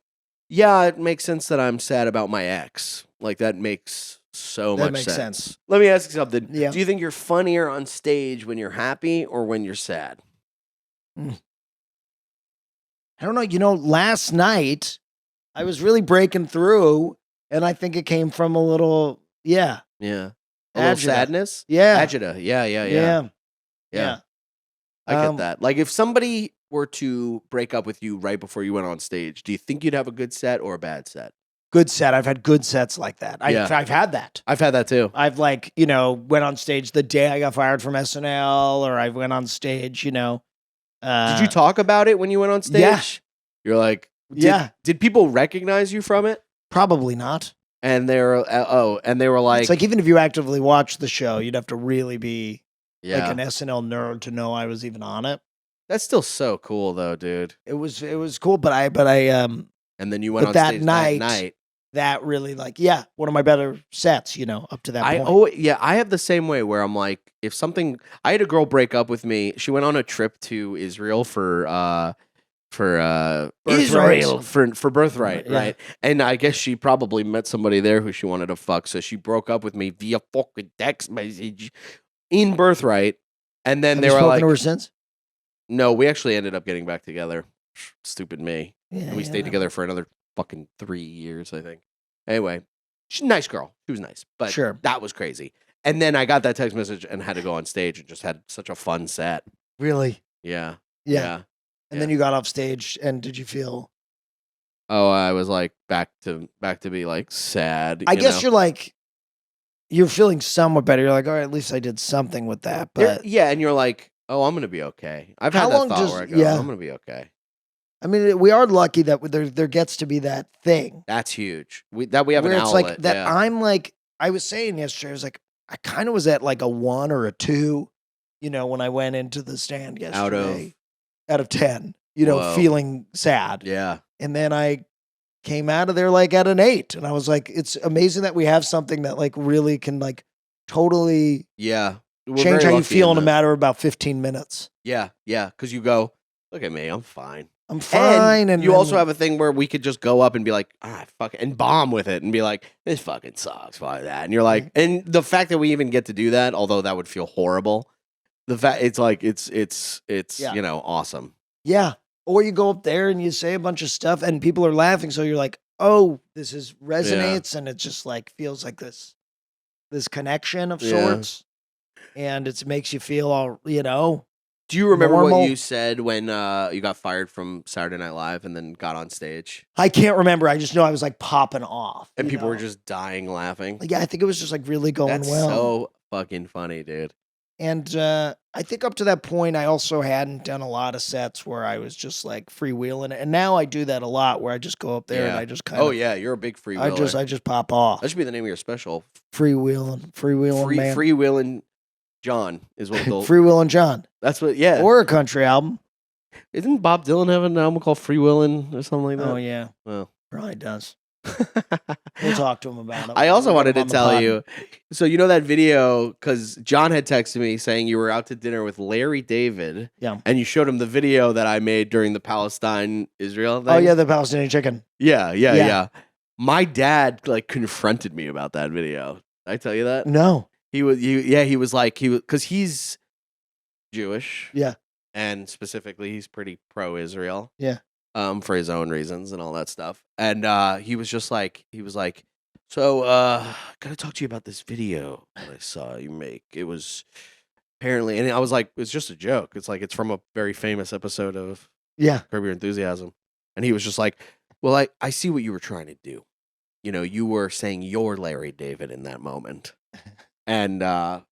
yeah, it makes sense that I'm sad about my ex. Like that makes much sense. Let me ask you something. Yeah. Do you think you're funnier on stage when you're happy or when you're sad? I don't know. You know, last night I was really breaking through, and I think it came from a little, Yeah. A little sadness? Yeah. Agita. Yeah. I get that. Like if somebody were to break up with you right before you went on stage, do you think you'd have a good set or a bad set? Good set. I've had good sets like that. I've had that. I've had that too. I've went on stage the day I got fired from SNL, or I went on stage, Did you talk about it when you went on stage? Yeah. You're like, Did people recognize you from it? Probably not. And they were like, it's like even if you actively watch the show, you'd have to really be yeah. like an SNL nerd to know I was even on it. That's still so cool though, dude. It was cool, but I and then you went on stage that night. That really one of my better sets, up to that point. I have the same way where I'm like, I had a girl break up with me. She went on a trip to Israel for birthright, Yeah. right? And I guess she probably met somebody there who she wanted to fuck, so she broke up with me via fucking text message in birthright. And then they were like, to her since? No, we actually ended up getting back together. Stupid me. Yeah, And we stayed together for another fucking 3 years, I think. Anyway, she's a nice girl. She was nice, but that was crazy. And then I got that text message and had to go on stage and just had such a fun set. Really? Yeah. And then you got off stage, and did you feel? Oh, I was like back to be like sad. I guess you're feeling somewhat better. You're like, all right, at least I did something with that. But and you're like, oh, I'm gonna be okay. I've had that thought where I go, I'm gonna be okay. I mean, we are lucky that there gets to be that thing. That's huge. We have where an it's outlet. like that. Yeah. I'm like, I was saying yesterday, I was like, I kind of was at like a 1 or a 2, when I went into the stand yesterday. Out of 10, Whoa. feeling sad. Yeah. And then I came out of there like at an 8. And I was like, it's amazing that we have something that like really can like totally change how you feel in a matter of about 15 minutes. Yeah. Because you go, look at me, I'm fine. I'm fine. And you also have a thing where we could just go up and be like, fuck it, and bomb with it and be like, this fucking sucks, fuck that. And you're like, and the fact that we even get to do that, although that would feel horrible, the fact it's like, it's awesome. Yeah. Or you go up there and you say a bunch of stuff and people are laughing. So you're like, oh, this resonates. And it just like feels like this connection of sorts. And it makes you feel all, Do you remember normal. what you said when you got fired from Saturday Night Live and then got on stage? I can't remember. I just know I was like popping off. And people were just dying laughing. Yeah, I think it was just like really going That's well. So fucking funny, dude. And I think up to that point, I also hadn't done a lot of sets where I was just like freewheeling. And now I do that a lot where I just go up there and I just kind of. Oh, yeah. You're a big freewheeler. I just pop off. That should be the name of your special. Freewheeling man. Freewheeling John is what they'll. Freewheeling John. That's what, yeah. Or a country album. Isn't Bob Dylan have an album called Freewheeling or something like that? Oh, yeah. Well. Probably does. We'll talk to him about it. I also wanted to tell you, so you know that video, because John had texted me saying you were out to dinner with Larry David. Yeah. And you showed him the video that I made during the Palestine-Israel thing. Oh, yeah, the Palestinian chicken. Yeah. My dad, like, confronted me about that video. Did I tell you that? No. He was because he's Jewish. Yeah. And specifically, he's pretty pro-Israel. Yeah. For his own reasons and all that stuff. And he was like, so gotta talk to you about this video that I saw you make. It was apparently, and I was like, it's just a joke. It's like, it's from a very famous episode of Curb Your Enthusiasm. And he was just like, well, I see what you were trying to do. You were saying you're Larry David in that moment. And I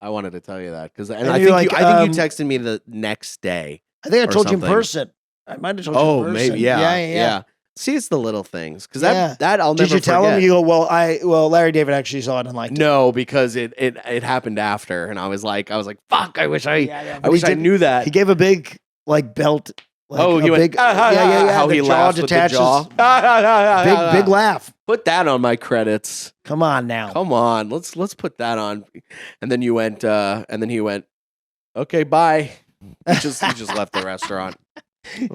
wanted to tell you that because I think you texted me the next day. I think I told you in person. I might have told you in person. Maybe, yeah. See, it's the little things because that I'll never forget. Did you tell him? You go, well, Larry David actually saw it and liked it. No, because it happened after, and I was like, fuck, I wish I knew that. He gave a big like belt Like he went, yeah. How the he jaw laughs detaches. with the jaw. Big laugh. Put that on my credits. Come on now. Come on, let's put that on. And then you went, and then he went, okay, bye. He just left the restaurant.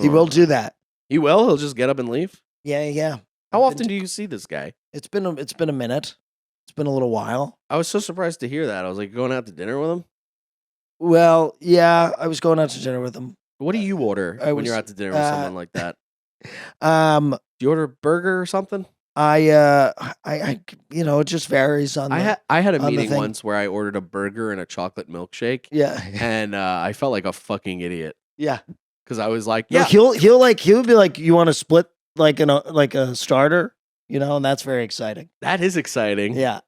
He will do that. He will. He'll just get up and leave. Yeah. How often do you see this guy? It's been a minute. It's been a little while. I was so surprised to hear that. I was like, going out to dinner with him? Well, yeah, I was going out to dinner with him. What do you order when you're out to dinner with someone like that? Do you order a burger or something? I it just varies on. I had a meeting once where I ordered a burger and a chocolate milkshake. Yeah, and I felt like a fucking idiot. Yeah, because I was like, yeah, he'll be like, you want to split like a starter, and that's very exciting. That is exciting. Yeah,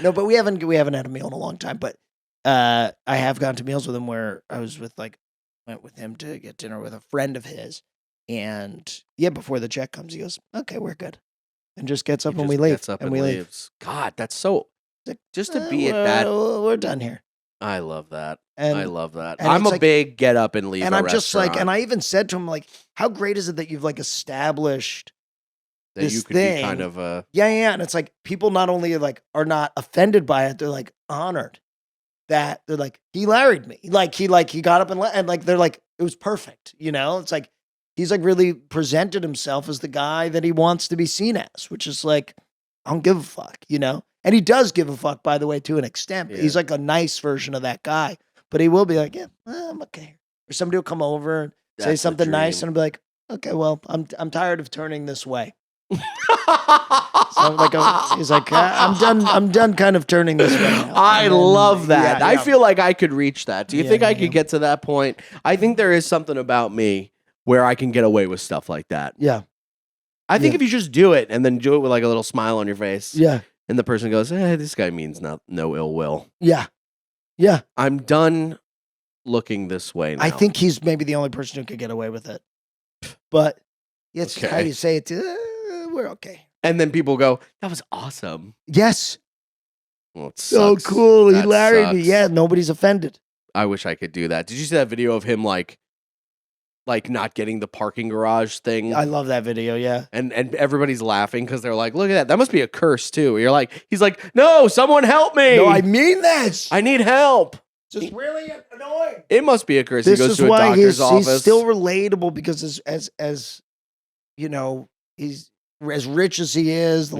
no, but we haven't had a meal in a long time. But I have gone to meals with him where I was went with him to get dinner with a friend of his. And before the check comes, he goes, "Okay, we're good," and just gets up when we leave. And we leave. God, that's so. Just to be at that, we're done here. I love that. And, I love that. and I'm a like, big get up and leave. And I'm just restaurant. like, and I even said to him, like, how great is it that you've like established that this you could thing? Be kind of a and it's like people not only like are not offended by it, they're like honored that they're like he larried me, he got up and like they're like it was perfect, It's like. He's like really presented himself as the guy that he wants to be seen as, which is like, I don't give a fuck, And he does give a fuck, by the way, to an extent. Yeah. He's like a nice version of that guy, but he will be like, I'm okay. Or somebody will come over and say something nice, and I'll be like, okay, well, I'm tired of turning this way. So he's like, I'm done kind of turning this way now. I love that. Yeah. I feel like I could reach that. Do you think I could get to that point? I think there is something about me where I can get away with stuff like that. Yeah. I think if you just do it and then do it with like a little smile on your face. Yeah. And the person goes, this guy means no ill will. Yeah. Yeah. I'm done looking this way now. I think he's maybe the only person who could get away with it. But it's how you say it. We're okay. And then people go, that was awesome. Yes. Well, it sucks. So cool. He larried me. Sucks. Yeah. Nobody's offended. I wish I could do that. Did you see that video of him like not getting the parking garage thing? I love that video, yeah. And everybody's laughing because they're like, look at that. That must be a curse too. He's like, no, someone help me. No, I mean this. I need help. It's really annoying. It must be a curse. This he goes is to a why doctor's office. He's still relatable because as he's as rich as he is,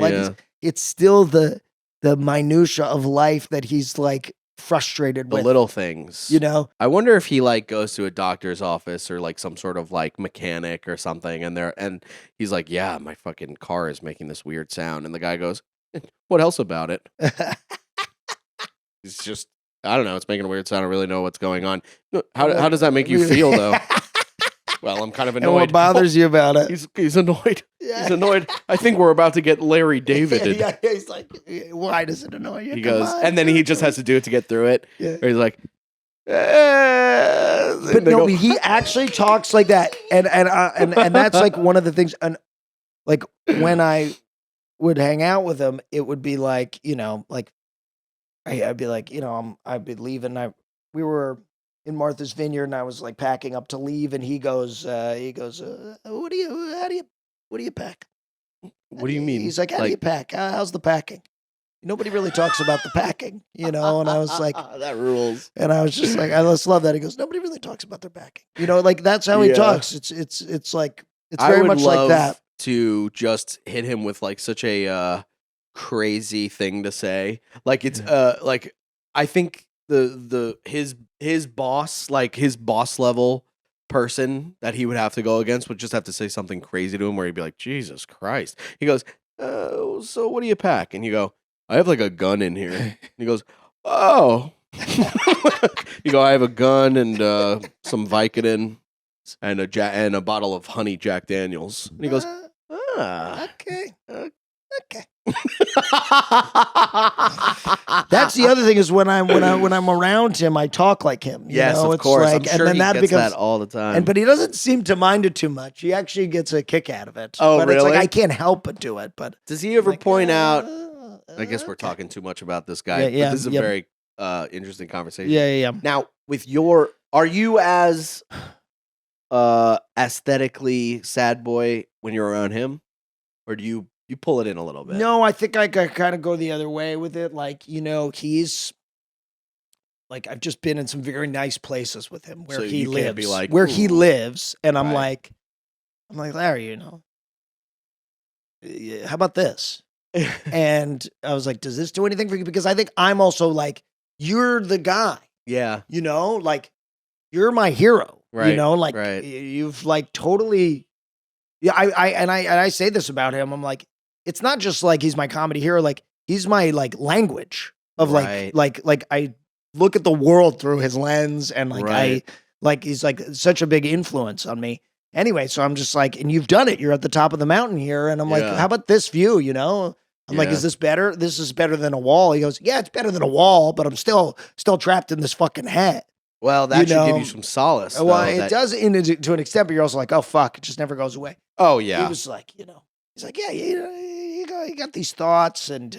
it's still the minutia of life that he's like frustrated with. The little things. I wonder if he like goes to a doctor's office or like some sort of like mechanic or something and he's like, yeah, my fucking car is making this weird sound. And the guy goes, what else about it? It's just, I don't know. It's making a weird sound. I don't really know what's going on. How does that make you feel though? Well, I'm kind of annoyed. And what bothers you about it? He's annoyed. Yeah. He's annoyed. I think we're about to get Larry Davided. Yeah, he's like, why does it annoy you? He goes, and then he just has to do it to get through it. Yeah. Or he's like, but no, he actually talks like that, and that's like one of the things. And like when I would hang out with him, it would be like like I'd be like I'd be leaving. We were in Martha's Vineyard, and I was like packing up to leave, and he goes, what do you pack? What do you mean? He's like, how do you pack? How's the packing? Nobody really talks about the packing, And I was like, that rules. And I was just like, I just love that. He goes, nobody really talks about their packing. Like that's how he talks. It's like it's very much like that. To just hit him with like such a crazy thing to say, like it's like I think his boss, like his boss level person that he would have to go against would just have to say something crazy to him where he'd be like, Jesus Christ. He goes, so what do you pack? And you go, I have like a gun in here. And he goes, oh. You go, I have a gun and some Vicodin and a bottle of honey Jack Daniels. And he goes, okay. That's the other thing is when I'm around him, I talk like him. Yes, of it's course. Like, I'm sure and then he gets that all the time. But he doesn't seem to mind it too much. He actually gets a kick out of it. Oh, but really? It's like I can't help but do it. But does he ever point out? I guess we're talking too much about this guy. Yeah, but this is a very interesting conversation. Yeah. Now, are you as aesthetically sad boy when you're around him, or do you pull it in a little bit? No, I think I kind of go the other way with it. Like, he's like, I've just been in some very nice places with him where So he you lives, can't be like, where he "Ooh." lives, and I'm Right. like, Larry, how about this? And I was like, does this do anything for you? Because I think I'm also like, you're the guy, Yeah. like, you're my hero, Right, like right. you've like totally, yeah. I say this about him. I'm like, it's not just like he's my comedy hero. Like he's my like language of Right. like I look at the world through his lens, and like Right. he's like such a big influence on me. Anyway, so I'm just like, and you've done it. You're at the top of the mountain here, and I'm like, Yeah. how about this view? I'm like, Yeah. is this better? This is better than a wall. He goes, yeah, it's better than a wall, but I'm still trapped in this fucking head. Well, that should give you some solace. Well, though, it that- does to an extent, but you're also like, oh fuck, it just never goes away. Oh He yeah. was like, he's like, yeah, you got these thoughts, and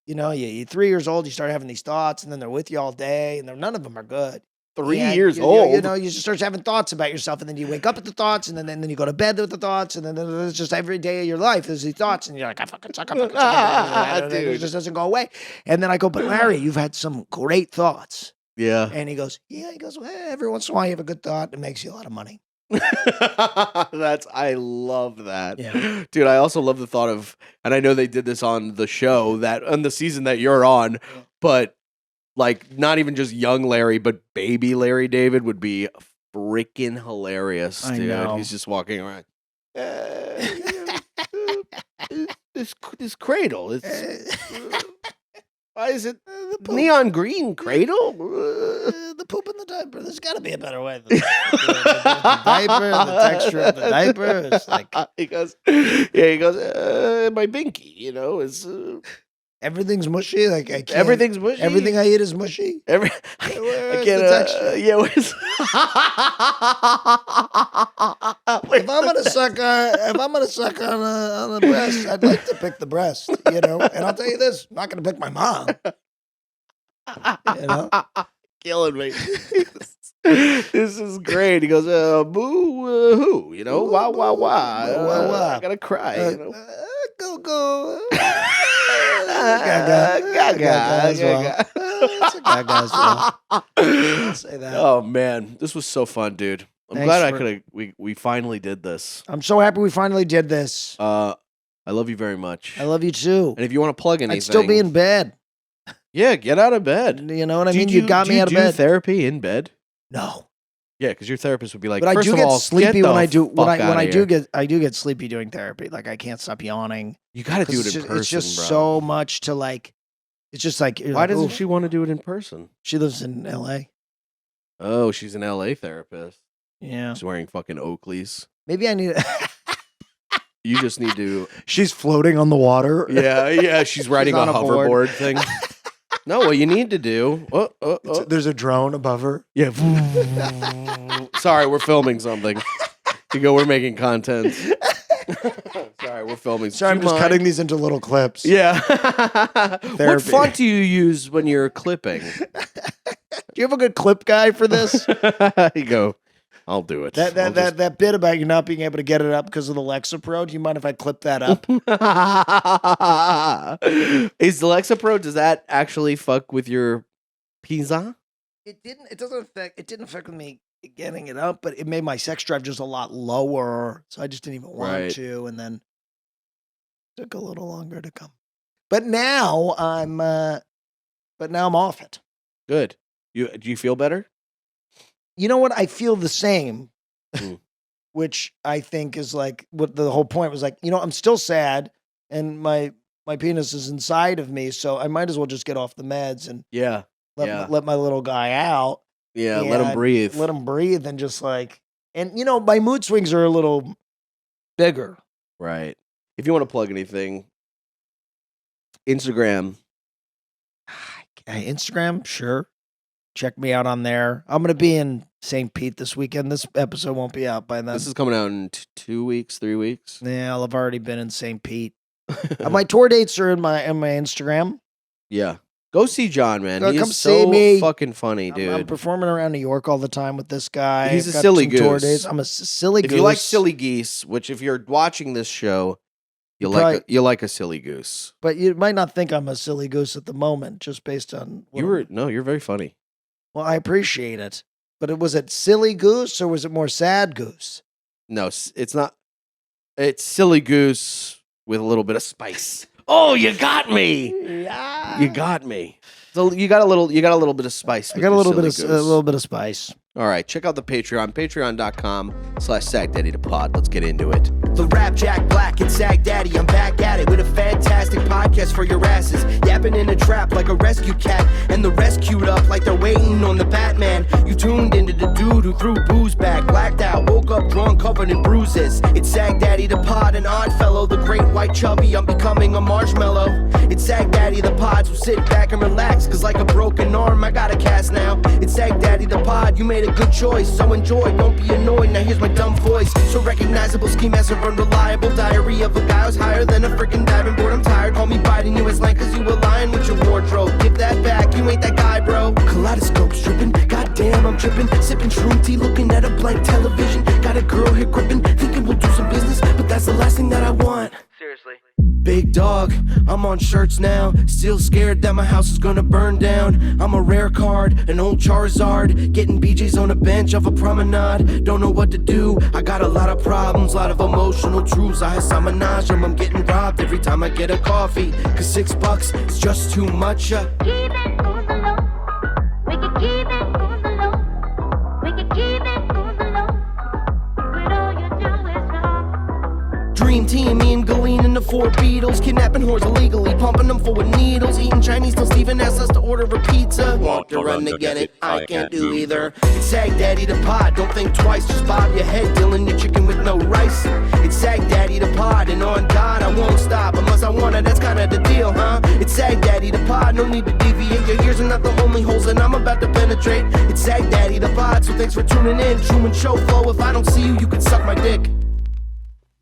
you're 3 years old, you start having these thoughts, and then they're with you all day, and none of them are good. 3 Yeah, years you old. you just start having thoughts about yourself, and then you wake up with the thoughts, and then you go to bed with the thoughts, and then it's just every day of your life there's these thoughts, and you're like, I fucking suck, and it Dude. just doesn't go away. And then I go, but Larry, you've had some great thoughts. Yeah. And he goes, well, every once in a while you have a good thought that makes you a lot of money. I love that. Yeah. Dude, I also love the thought of, and I know they did this on the show on the season that you're on, but like not even just young Larry, but baby Larry David would be freaking hilarious, I dude. know. He's just walking around. This cradle. Why is it neon green cradle? The poop in the diaper. There's got to be a better way than the diaper, the texture of the diaper. It's like he goes, my binky, is everything's mushy. Like I can't. everything's mushy. Everything I eat is mushy. Where's the texture? Yeah, where's If I'm gonna suck on a breast, I'd like to pick the breast. And I'll tell you this: I'm not gonna pick my mom. killing me. This is great. He goes, boo, who? Wah, wah, wah. I gotta cry. Go. Gaga as well. It's a Gaga as well. I'll say that. Oh man, this was so fun, dude. I'm Thanks glad I for- could have. We finally did this. I'm so happy we finally did this. I love you very much. I love you too. And if you want to plug anything, I'd still be in bed. Yeah, get out of bed. You know what I mean? You got me out of Do you do bed. therapy in bed? No, Yeah, because your therapist would be like, but I first do of get all, sleepy get when the I do fuck outta here. I do get sleepy doing therapy. Like I can't stop yawning. You got to do it 'Cause in person, it's just bro. so much to like. It's just like you're Why like, doesn't "Ooh." she want to do it in person? She lives in L.A. Oh, she's an LA therapist. Yeah, She's wearing fucking Oakleys. maybe I need. You just need to. She's floating on the water. Yeah. She's riding on a a board. hoverboard thing. No, what you need to do. There's a drone above her. Yeah. Sorry, we're filming something. We're making content. Sorry, we're filming. Sorry, I'm Do you just mind? cutting these into little clips. Yeah. What Therapy. font do you use when you're clipping? Do you have a good clip guy for this? You go, I'll do it. That bit about you not being able to get it up because of the Lexapro. Do you mind if I clip that up? Is the Lexapro, does that actually fuck with your pizza? It didn't. It doesn't affect. It didn't affect with me getting it up, but it made my sex drive just a lot lower. So I just didn't even want Right. to, and then it took a little longer to come. But now I'm. But now I'm off it. Good. Do you feel better? You know what? I feel the same, Mm. which I think is like what the whole point was. Like, I'm still sad, and my penis is inside of me, so I might as well just get off the meds and Yeah. let my little guy out. Yeah. Let him breathe. Let him breathe, and just like, and my mood swings are a little bigger. Right. If you want to plug anything, Instagram. Instagram, sure. Check me out on there. I'm gonna be in St. Pete this weekend. This episode won't be out by then. This is coming out in 2 weeks, 3 weeks. Yeah, I'll have already been in St. Pete. My tour dates are in my Instagram. Yeah. Go see Jon, man. Come He's see so me. fucking funny, dude. I'm performing around New York all the time with this guy. He's a Got silly some tour goose. days. I'm a silly goose. If you like silly geese, which if you're watching this show, you like a silly goose. But you might not think I'm a silly goose at the moment, just based on You're very funny. Well, I appreciate it. But was it silly goose or was it more sad goose? No, it's not. It's silly goose with a little bit of spice. Oh, you got me! Yeah. You got me. So you got a little bit of spice. I got a little bit of spice. All right, check out the Patreon, patreon.com/Sagdaddy Da Pod. Let's get into it. The Rap Jack Black and Sagdaddy, I'm back at it with a fantastic podcast for your asses. Yapping in a trap like a rescue cat, and the rescued up like they're waiting on the Batman. You tuned into the dude who threw booze back, blacked out, woke up drawn, covered in bruises. It's Sagdaddy Da Pod, an odd fellow, the great white chubby, I'm becoming a marshmallow. It's Sagdaddy Da Pod, so sit back and relax, cause like a broken arm, I got a cast now. It's Sagdaddy Da Pod, you made a good choice, so enjoy, don't be annoyed. Now here's my dumb voice, so recognizable, ski master, unreliable. Diary of a guy who's higher than a freaking diving board. I'm tired, call me biting you as lame, cause you were lying with your wardrobe. Give that back, you ain't that guy, bro. Kaleidoscope stripping, goddamn I'm tripping. Sipping shroom tea, looking at a blank television. Got a girl here gripping, thinking we'll do some business, but that's the last thing that I want. Seriously. Big dog, I'm on shirts now. Still scared that my house is gonna burn down. I'm a rare card, an old Charizard. Getting BJ's on a bench of a promenade. Don't know what to do, I got a lot of problems. Lot of emotional truths, I have menage. I'm getting robbed every time I get a coffee. Cause $6 is just too much. Keep it on the low. We can keep it on the low. We can keep it on the low. But all you do is wrong. Dream team, me and Galeen and the four Beatles. Kidnapping whores illegally, pumping them full with needles. Eating Chinese till Steven asks us to order a pizza. Walk to run to get it, I can't do either. It's Sagdaddy Da Pod, don't think twice, just bob your head, Dylan, your chicken with no rice. It's Sagdaddy Da Pod, and on God I won't stop unless I wanna, that's kinda the deal, huh? It's Sagdaddy Da Pod, no need to deviate. Your ears are not the only holes that I'm about to penetrate. It's Sagdaddy Da Pod, so thanks for tuning in. Truman Show flow, if I don't see you, you can suck my dick.